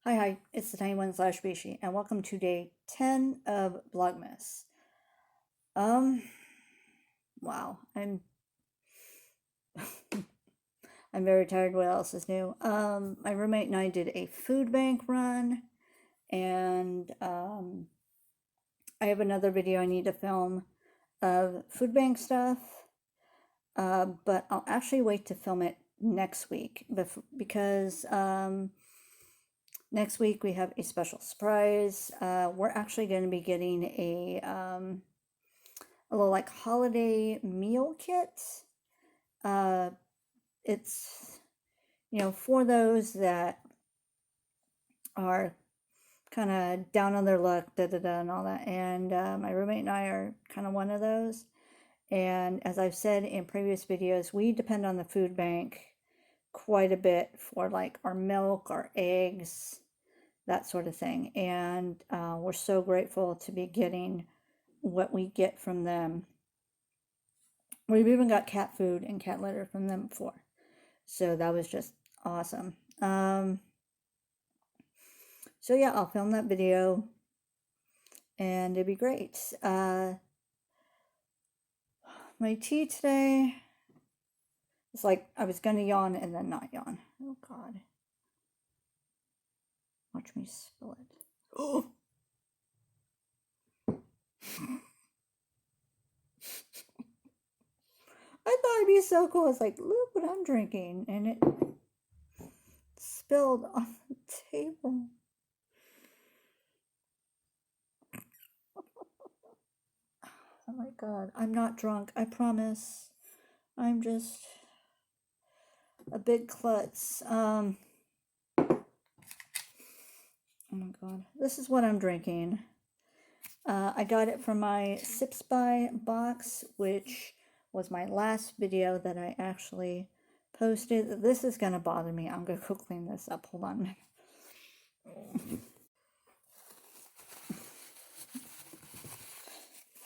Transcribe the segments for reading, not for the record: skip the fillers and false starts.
Hi, it's the Tiny One slash Bishie, and welcome to day 10 of Vlogmas. Um, wow, I'm I'm very tired. What else is new? My roommate and I did a food bank run, and I have another video I need to film of food bank stuff. But I'll actually wait to film it next week because next week we have a special surprise. We're actually going to be getting a little like holiday meal kit. It's, for those that are kind of down on their luck, and all that. And my roommate and I are kind of one of those. And as I've said in previous videos, we depend on the food bank quite a bit for like our milk, our eggs, that sort of thing. And we're so grateful to be getting what we get from them. We've even got cat food and cat litter from them before. So that was just awesome. So yeah, I'll film that video and it'd be great. My tea today, it's like I was gonna yawn and then not yawn. Oh God. Watch me spill it. Oh. I thought it'd be so cool. It's like, look what I'm drinking. And it spilled on the table. Oh my God. I'm not drunk. I promise. I'm just a big klutz. Oh my God. This is what I'm drinking. I got it from my Sips by box, which was my last video that I actually posted. This is going to bother me. I'm going to go clean this up. Hold on.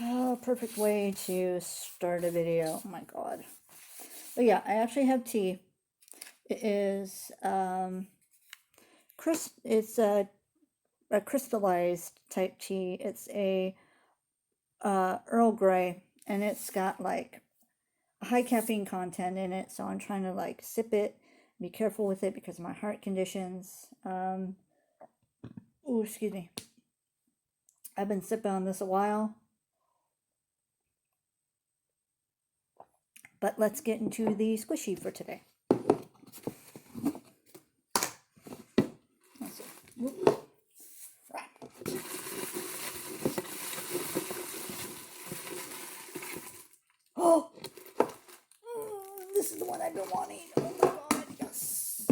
Oh, perfect way to start a video. Oh my God. But yeah, I actually have tea. It is, it's a crystallized type tea. It's a Earl Grey, and it's got like high caffeine content in it, so I'm trying to like sip it, be careful with it because of my heart conditions. Oh, excuse me. I've been sipping on this a while. But let's get into the squishy for today. Let's see. Whoop. Oh! This is the one I've been wanting. Oh my God, yes.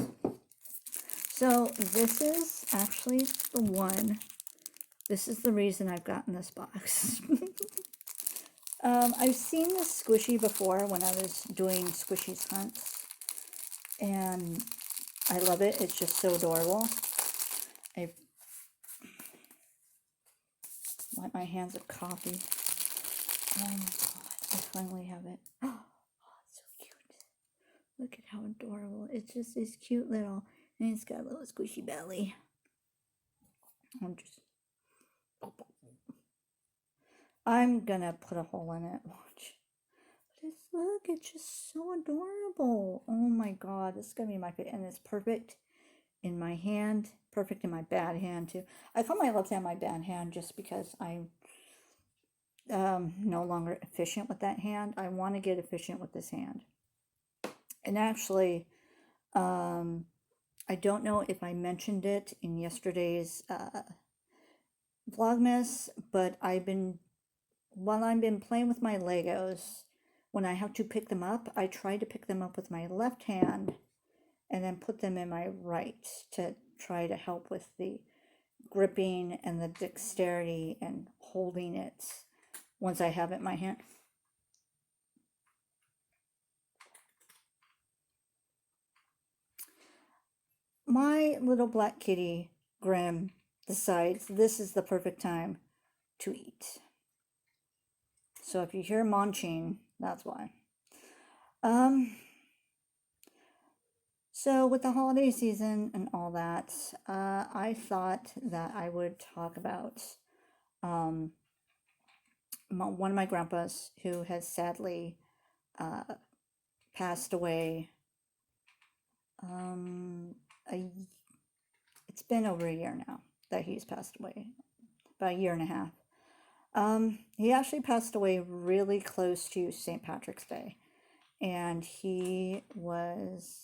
So this is actually the one. This is the reason I've gotten this box. I've seen this squishy before when I was doing Squishy's hunts, and I love it. It's just so adorable. I wipe my hands with coffee. Oh my God, I finally have it. Oh, it's so cute. Look at how adorable. It's just this cute little, and it's got a little squishy belly. I'm gonna put a hole in it. Watch. Look, it's just so adorable. Oh my God, this is gonna be my favorite, and it's perfect in my hand, perfect in my bad hand too. I call my left hand my bad hand just because I'm no longer efficient with that hand. I want to get efficient with this hand. And actually, I don't know if I mentioned it in yesterday's Vlogmas, but while I've been playing with my Legos, when I have to pick them up, I try to pick them up with my left hand and then put them in my right to try to help with the gripping and the dexterity and holding it once I have it in my hand. My little black kitty, Grim, decides this is the perfect time to eat. So if you hear munching, that's why. So, with the holiday season and all that, I thought that I would talk about um, one of my grandpas who has sadly uh, passed away. Um, a, it's been over a year now that he's passed away, about a year and a half. He actually passed away really close to St. Patrick's Day, and he was,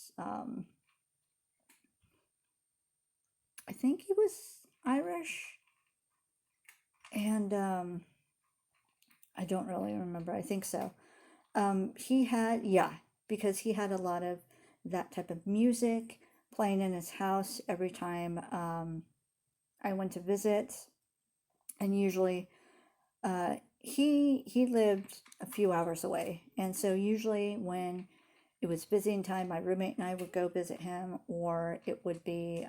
I think he was Irish, and I don't really remember. I think so. He had, yeah, because he had a lot of that type of music playing in his house every time I went to visit, and usually he lived a few hours away, and so usually when it was visiting time, my roommate and I would go visit him, or it would be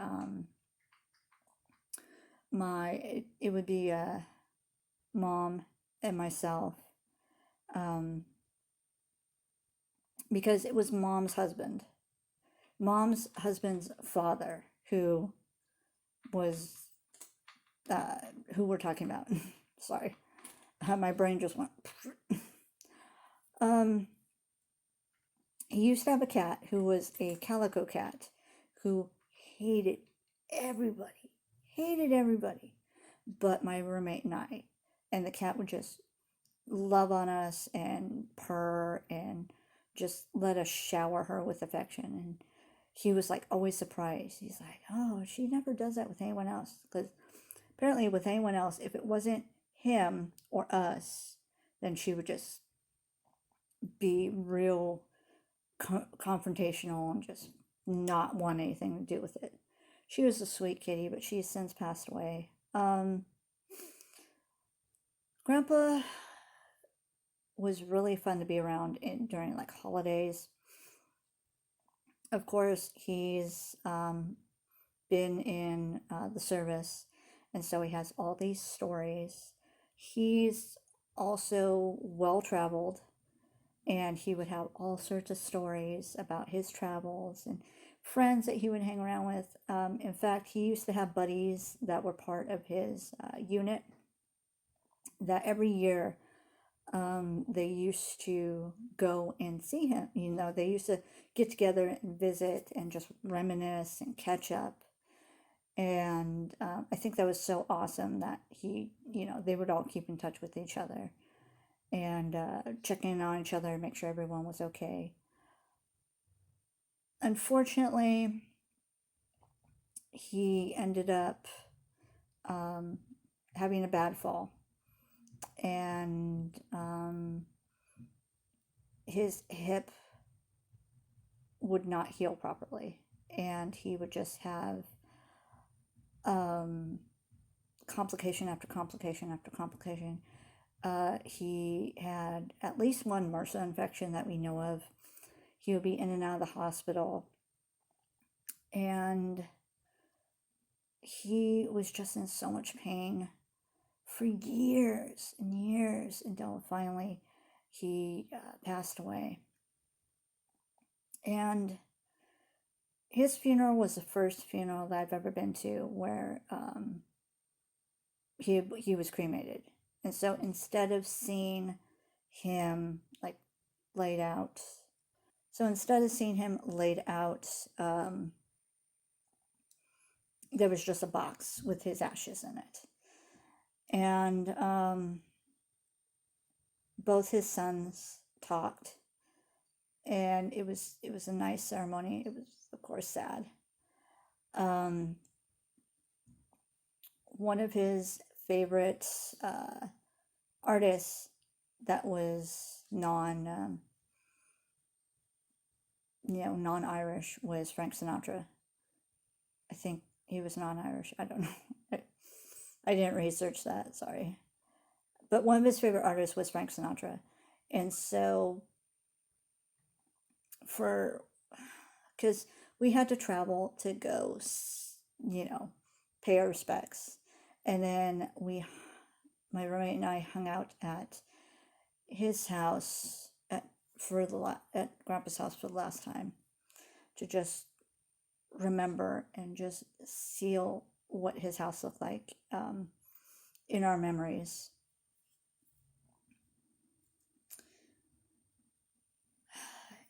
it would be mom and myself, um, because it was mom's husband's father was uh, who we're talking about. Sorry, my brain just went. um, he used to have a cat who was a calico cat who hated everybody, hated everybody, but my roommate and I. And the cat would just love on us and purr and just let us shower her with affection. And he was like always surprised. He's like, oh, she never does that with anyone else. Because apparently, with anyone else, if it wasn't him or us, then she would just be real confrontational and just not want anything to do with it. She was a sweet kitty, but she's since passed away. Grandpa was really fun to be around during like holidays. Of course, he's been in the service, and so he has all these stories. He's also well traveled, and he would have all sorts of stories about his travels and friends that he would hang around with. In fact, he used to have buddies that were part of his unit that every year they used to go and see him. You know, they used to get together and visit and just reminisce and catch up. And I think that was so awesome that they would all keep in touch with each other and check in on each other, make sure everyone was okay. Unfortunately, he ended up um, having a bad fall, and his hip would not heal properly, and he would just have um, complication after complication after complication. He had at least one MRSA infection that we know of. He would be in and out of the hospital, and he was just in so much pain for years and years until finally he passed away. And his funeral was the first funeral that I've ever been to where he was cremated. And so instead of seeing him like laid out, there was just a box with his ashes in it. And both his sons talked, and it was a nice ceremony. It was, of course, sad. One of his favorite artists that was non-Irish was Frank Sinatra. I think he was non-Irish. I don't know. I didn't research that. Sorry, but one of his favorite artists was Frank Sinatra, and so because we had to travel to go, pay our respects, and then my roommate and I hung out at his house at Grandpa's house for the last time to just remember and just seal what his house looked like in our memories.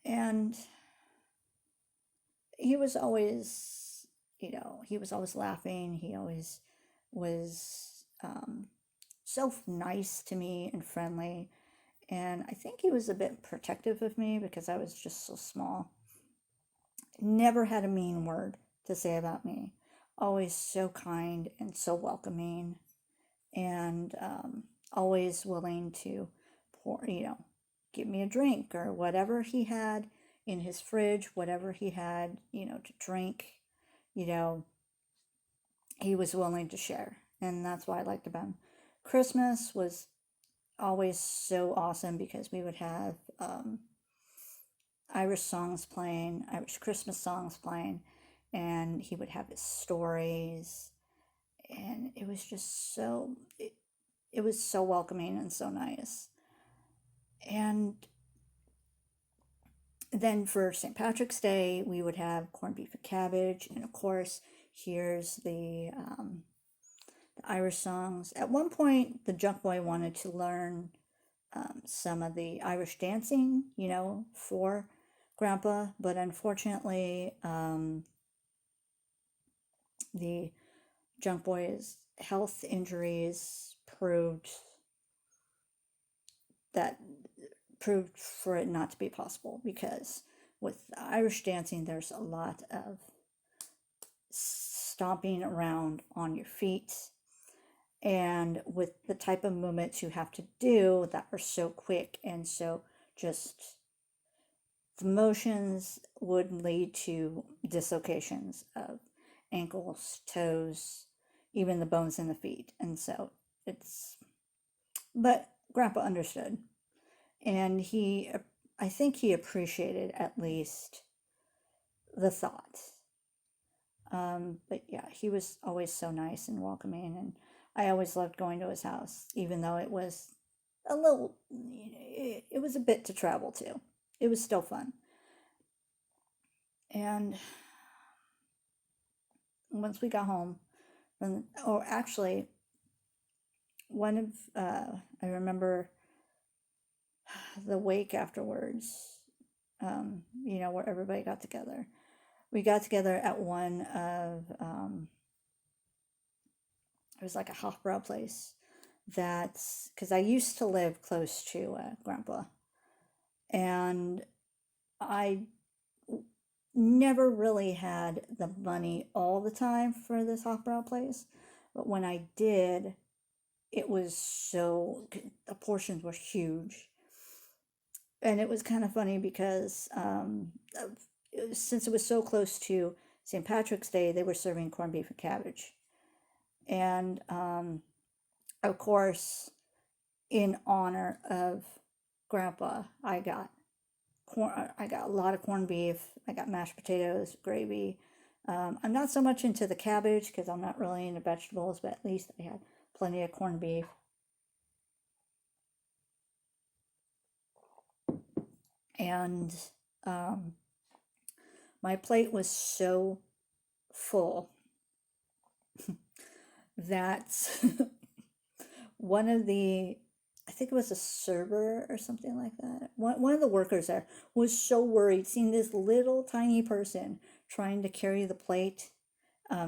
And he was always, he was always laughing. He always was so nice to me and friendly. And I think he was a bit protective of me because I was just so small. Never had a mean word to say about me. Always so kind and so welcoming, and always willing to pour, give me a drink or whatever he had in his fridge, whatever he had, to drink, you know, he was willing to share. And that's why I liked about him. Christmas was always so awesome because we would have Irish songs playing, Irish Christmas songs playing, and he would have his stories, and it was just it was so welcoming and so nice. And then for St. Patrick's Day, we would have corned beef and cabbage, and of course, here's the Irish songs. At one point, the junk boy wanted to learn some of the Irish dancing, for Grandpa, but unfortunately, the junk boy's health injuries proved for it not to be possible, because with Irish dancing, there's a lot of stomping around on your feet, and with the type of movements you have to do that are so quick and so just, the motions would lead to dislocations of ankles, toes, even the bones in the feet. And so but Grandpa understood. And I think he appreciated at least the thought. But yeah, he was always so nice and welcoming, and I always loved going to his house, even though it was it was a bit to travel to. It was still fun. And once we got home, or actually, I remember the wake afterwards, where everybody got together. We got together at one of, it was like a hot-brow place because I used to live close to Grandpa, and I never really had the money all the time for this hot-brow place, but when I did, it was the portions were huge. And it was kind of funny because since it was so close to St. Patrick's Day, they were serving corned beef and cabbage. And of course, in honor of Grandpa, I got a lot of corned beef. I got mashed potatoes, gravy. I'm not so much into the cabbage because I'm not really into vegetables, but at least I had plenty of corned beef. And my plate was so full that I think it was a server or something like that. One of the workers there was so worried seeing this little tiny person trying to carry the plate,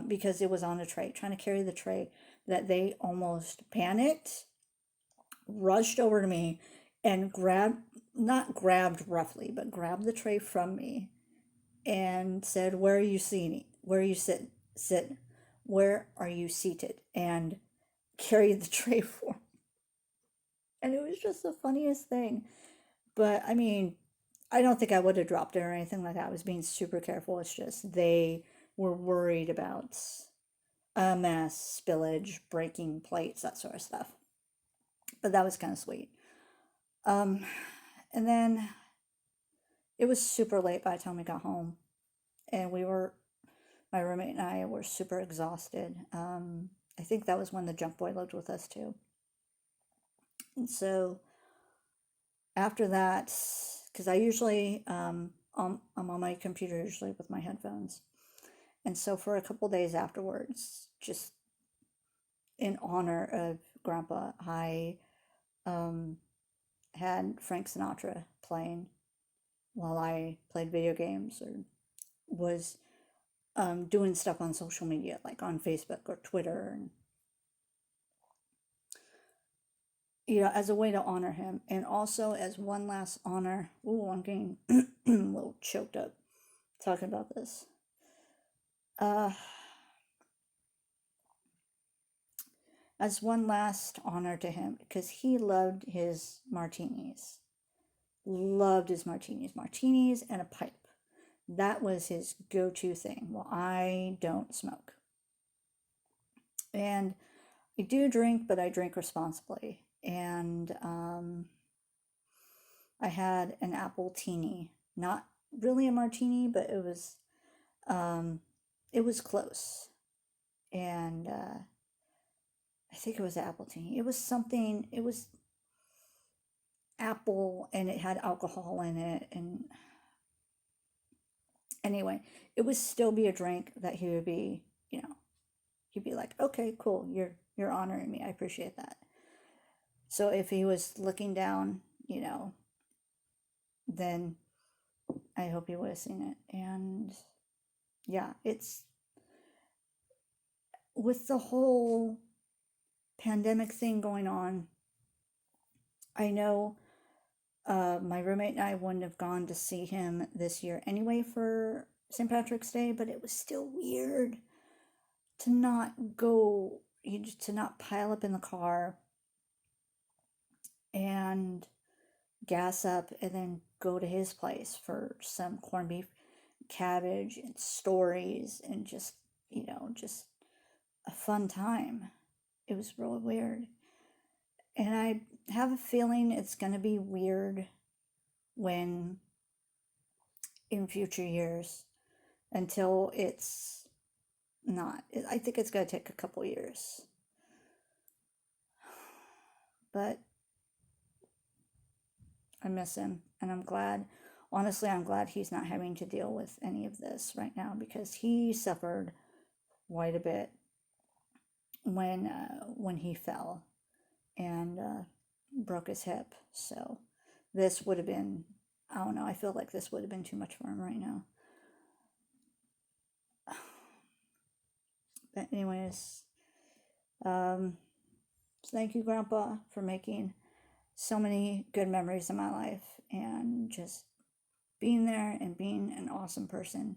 because it was on a tray, trying to carry the tray, that they almost panicked, rushed over to me, and not grabbed roughly, but grabbed the tray from me and said, "Where are you seating? Where are you sit? Where are you seated?" And carried the tray for me. And it was just the funniest thing. But I mean, I don't think I would have dropped it or anything like that. I was being super careful. It's just they were worried about a mess, spillage, breaking plates, that sort of stuff. But that was kind of sweet. And then it was super late by the time we got home, and my roommate and I were super exhausted. I think that was when the junk boy lived with us too. And so after that, because I usually, I'm on my computer usually with my headphones, And so for a couple days afterwards, just in honor of Grandpa, I had Frank Sinatra playing while I played video games or was doing stuff on social media, like on Facebook or Twitter, and as a way to honor him, and also as one last honor. Ooh, I'm getting a little choked up talking about this. As one last honor to him, because he loved his martinis. Martinis and a pipe. That was his go-to thing. Well, I don't smoke. And I do drink, but I drink responsibly. And I had an apple teeny. Not really a martini, but it was close. And I think it was apple teeny. It was something, it was apple and it had alcohol in it. And anyway, it would still be a drink that he would be, he'd be like, okay, cool, you're honoring me. I appreciate that. So if he was looking down, then I hope he would have seen it. And yeah, it's with the whole pandemic thing going on. I know my roommate and I wouldn't have gone to see him this year anyway for St. Patrick's Day, but it was still weird to not go, to not pile up in the car and gas up and then go to his place for some corned beef, cabbage, and stories, and just a fun time. It was really weird. And I have a feeling it's going to be weird when in future years, until it's not. I think it's going to take a couple years. But I miss him, and I'm glad, honestly, I'm glad he's not having to deal with any of this right now, because he suffered quite a bit when he fell and broke his hip. So this would have been, I don't know, I feel like this would have been too much for him right now. But anyways, thank you, Grandpa, for making so many good memories in my life and just being there and being an awesome person.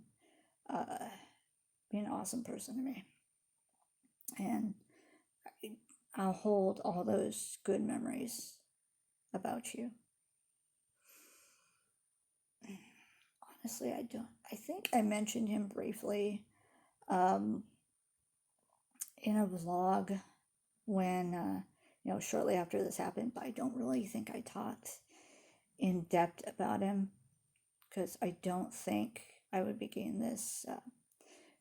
Being an awesome person to me. And I'll hold all those good memories about you. Honestly, I think I mentioned him briefly in a vlog when, shortly after this happened, but I don't really think I talked in depth about him, because I don't think I would be getting this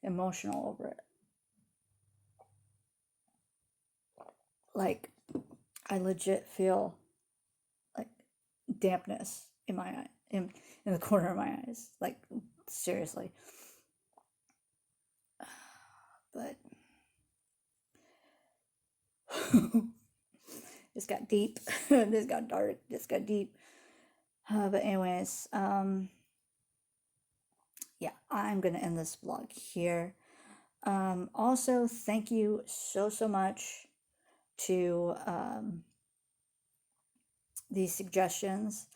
emotional over it. Like, I legit feel like dampness in my eye, in the corner of my eyes. Like, seriously. But this got deep. This got dark. This got deep. But anyways, yeah, I'm gonna end this vlog here. Also, thank you so much to these suggestions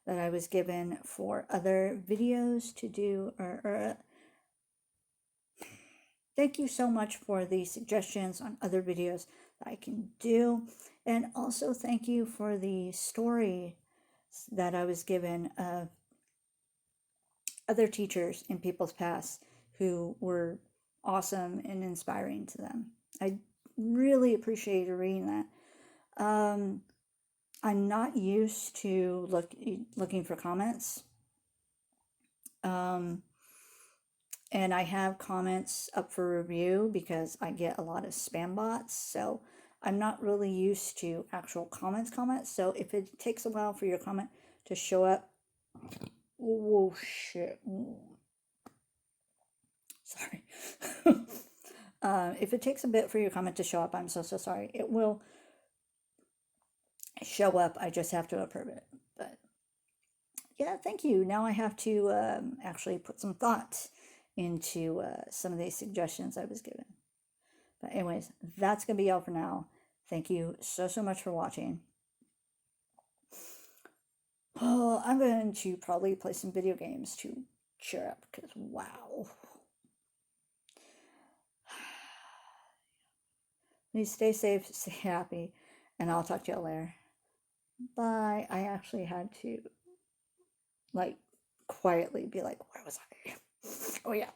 that I was given for other videos to do, or thank you so much for the suggestions on other videos that I can do. And also thank you for the story that I was given of other teachers in people's past who were awesome and inspiring to them. I really appreciated reading that. I'm not used to looking for comments. And I have comments up for review because I get a lot of spam bots. So I'm not really used to actual comments. So if it takes a while for your comment to show up, oh shit. Sorry. If it takes a bit for your comment to show up, I'm so sorry. It will show up. I just have to approve it. But yeah, thank you. Now I have to actually put some thought into some of these suggestions I was given. But anyways, that's going to be all for now. Thank you so much for watching. Oh, I'm going to probably play some video games to cheer up because wow. Please stay safe, stay happy, and I'll talk to you later. Bye. I actually had to like quietly be like, where was I? Oh yeah.